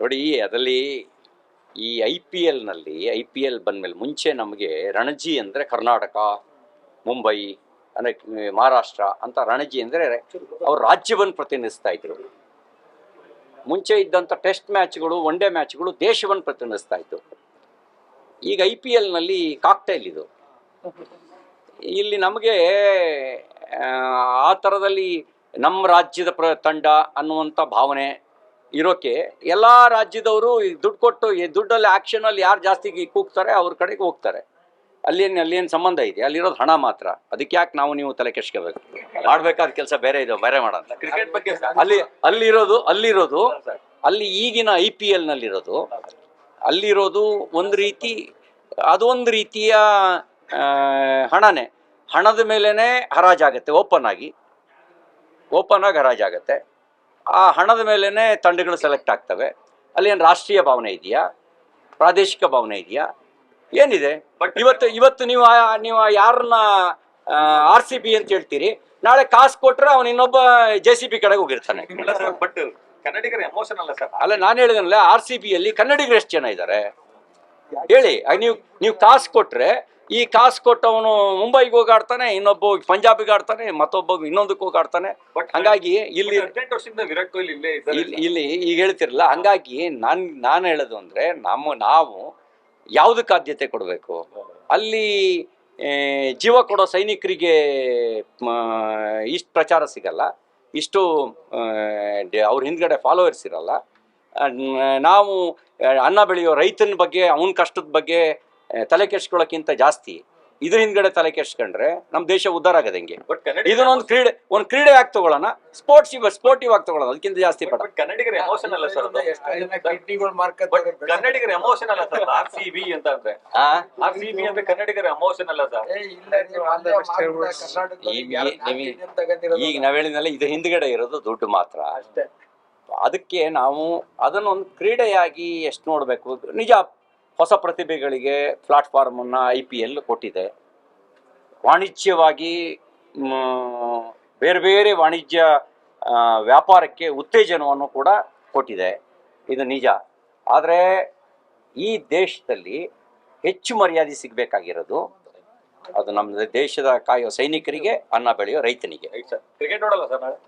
ನೋಡಿ ಅದರಲ್ಲಿ ಈ ಐ ಪಿ ಎಲ್ ಬಂದಮೇಲೆ ಮುಂಚೆ ನಮಗೆ ರಣಜಿ ಅಂದರೆ ಕರ್ನಾಟಕ, ಮುಂಬೈ, ಅಂದರೆ ಮಹಾರಾಷ್ಟ್ರ ಅಂತ ರಣಜಿ ಅಂದರೆ ಅವ್ರು ರಾಜ್ಯವನ್ನು ಪ್ರತಿನಿಧಿಸ್ತಾ ಇದ್ರು. ಮುಂಚೆ ಇದ್ದಂಥ ಟೆಸ್ಟ್ ಮ್ಯಾಚ್ಗಳು, ಒನ್ ಡೇ ಮ್ಯಾಚ್ಗಳು ದೇಶವನ್ನು ಪ್ರತಿನಿಧಿಸ್ತಾ ಇತ್ತು. ಈಗ ಐ.ಪಿ.ಎಲ್ನಲ್ಲಿ ಕಾಕ್ಟೈಲ್ ಇದು. ಇಲ್ಲಿ ನಮಗೆ ಆ ಥರದಲ್ಲಿ ನಮ್ಮ ರಾಜ್ಯದ ತಂಡ ಅನ್ನುವಂಥ ಭಾವನೆ ಇರೋಕ್ಕೆ ಎಲ್ಲ ರಾಜ್ಯದವರು ದುಡ್ಡು ಕೊಟ್ಟು ದುಡ್ಡಲ್ಲಿ ಆ್ಯಕ್ಷನಲ್ಲಿ ಯಾರು ಜಾಸ್ತಿ ಕೂಗ್ತಾರೆ ಅವ್ರ ಕಡೆಗೆ ಹೋಗ್ತಾರೆ. ಅಲ್ಲೇನು ಸಂಬಂಧ ಇದೆ? ಅಲ್ಲಿರೋದು ಹಣ ಮಾತ್ರ. ಅದಕ್ಕೆ ಯಾಕೆ ನೀವು ತಲೆ ಕೆಡ್ಸ್ಕೋಬೇಕು? ಮಾಡಬೇಕಾದ ಕೆಲಸ ಬೇರೆ ಇದೆ, ಬೇರೆ ಮಾಡೋಣ. ಕ್ರಿಕೆಟ್ ಬಗ್ಗೆ ಅಲ್ಲಿರೋದು ಅಲ್ಲಿ ಈಗಿನ ಐ.ಪಿ.ಎಲ್ನಲ್ಲಿರೋದು ಅಲ್ಲಿರೋದು ಒಂದು ರೀತಿ, ಅದೊಂದು ರೀತಿಯ ಹಣನೇ. ಹಣದ ಮೇಲೇ ಹರಾಜಾಗತ್ತೆ, ಓಪನ್ ಆಗಿ ಹರಾಜಾಗತ್ತೆ. ಆ ಹಣದ ಮೇಲೇ ತಂಡಗಳು ಸೆಲೆಕ್ಟ್ ಆಗ್ತವೆ. ಅಲ್ಲಿ ಏನು ರಾಷ್ಟ್ರೀಯ ಭಾವನೆ ಇದೆಯಾ, ಪ್ರಾದೇಶಿಕ ಭಾವನೆ ಇದೆಯಾ, ಏನಿದೆ? ಇವತ್ತು ನೀವು ಯಾರನ್ನ RCB ಅಂತ ಹೇಳ್ತೀರಿ, ನಾಳೆ ಕಾಸು ಕೊಟ್ರೆ ಅವನು ಇನ್ನೊಬ್ಬ JCB ಕಡೆಗೆ ಹೋಗಿರ್ತಾನೆ. ಬಟ್ ಕನ್ನಡಿಗರ ಎಮೋಷನ್ ಅಲ್ಲ ಸರ್. ಅಲ್ಲ, ನಾನು ಹೇಳಿದನಲ್ಲ, RCBಯಲ್ಲಿ ಕನ್ನಡಿಗರು ಎಷ್ಟು ಜನ ಇದ್ದಾರೆ ಹೇಳಿ? ನೀವು ಕಾಸು ಕೊಟ್ರೆ, ಈ ಕಾಸು ಕೊಟ್ಟವನು ಮುಂಬೈಗೆ ಹೋಗಿ ಆಡ್ತಾನೆ, ಇನ್ನೊಬ್ಬ ಪಂಜಾಬಿಗೆ ಆಡ್ತಾನೆ, ಮತ್ತೊಬ್ಬ ಇನ್ನೊಂದಕ್ಕೆ ಹೋಗಿ ಆಡ್ತಾನೆ. ಹಂಗಾಗಿ ಇಲ್ಲಿ ವಿರಾಟ್ ಕೊಹ್ಲಿ ಇಲ್ಲಿ ಈಗ ಹೇಳ್ತಿರಲ್ಲ, ಹಂಗಾಗಿ ನಾನು ಹೇಳೋದು ಅಂದರೆ ನಾವು ಯಾವುದಕ್ಕೆ ಆದ್ಯತೆ ಕೊಡಬೇಕು? ಅಲ್ಲಿ ಜೀವ ಕೊಡೋ ಸೈನಿಕರಿಗೆ ಇಷ್ಟು ಪ್ರಚಾರ ಸಿಗಲ್ಲ, ಇಷ್ಟು ಅವ್ರ ಹಿಂದ್ಗಡೆ ಫಾಲೋವರ್ಸ್ ಇರಲ್ಲ. ನಾವು ಅನ್ನ ಬೆಳೆಯೋ ರೈತನ ಬಗ್ಗೆ, ಅವನ ಕಷ್ಟದ ಬಗ್ಗೆ ತಲೆ ಕೆಡ್ಸ್ಕೊಳ್ಳೋಕ್ಕಿಂತ ಜಾಸ್ತಿ ಇದ್ರ ಹಿಂದ್ಗಡೆ ತಲೆ ಕೆಡ್ಸ್ಕೊಂಡ್ರೆ ನಮ್ಮ ದೇಶ ಉದ್ಧಾರ ಆಗದೆ ಹೆಂಗೆ? ಇದನ್ನೊಂದು ಕ್ರೀಡೆ ಆಗಿ ತಗೊಳ್ಳೋಣ, ಸ್ಪೋರ್ಟಿವ್ ಆಗಿ ತಗೊಳ್ಳೋಣ, ಅದಕ್ಕಿಂತ ಜಾಸ್ತಿ ಪಡ. ಕನ್ನಡಿಗರ ಎಮೋಷನ್ ಅಲ್ಲ ಸರ್, ಕನ್ನಡಿಗರ ಎಮೋಷನ್ ಅಲ್ಲ ಸರ್. RCB ಅಂತ ಅಂದ್ರೆ RCB ಅಂದ್ರೆ ಕನ್ನಡಿಗರ ಎಮೋಷನ್ ಅಲ್ಲ ಸರ್. ಈಗ ನಾವ್ ಹೇಳಿದ್ನಲ್ಲ, ಇದ್ರ ಹಿಂದ್ಗಡೆ ಇರೋದು ದುಡ್ಡು ಮಾತ್ರ. ಅದಕ್ಕೆ ನಾವು ಅದನ್ನೊಂದು ಕ್ರೀಡೆಯಾಗಿ ಎಷ್ಟು ನೋಡಬೇಕು. ನಿಜ, ಹೊಸ ಪ್ರತಿಭೆಗಳಿಗೆ ಪ್ಲಾಟ್ಫಾರ್ಮನ್ನು IPL ಕೊಟ್ಟಿದೆ. ವಾಣಿಜ್ಯವಾಗಿ ಬೇರೆ ಬೇರೆ ವಾಣಿಜ್ಯ ವ್ಯಾಪಾರಕ್ಕೆ ಉತ್ತೇಜನವನ್ನು ಕೂಡ ಕೊಟ್ಟಿದೆ, ಇದು ನಿಜ. ಆದರೆ ಈ ದೇಶದಲ್ಲಿ ಹೆಚ್ಚು ಮರ್ಯಾದೆ ಸಿಗಬೇಕಾಗಿರೋದು ಅದು ನಮ್ಮ ದೇಶದ ಕಾಯೋ ಸೈನಿಕರಿಗೆ, ಅನ್ನ ಬೆಳೆಯೋ ರೈತನಿಗೆ. ಕ್ರಿಕೆಟ್ ನೋಡಲ್ಲ ಸರ್ ನಾಳೆ.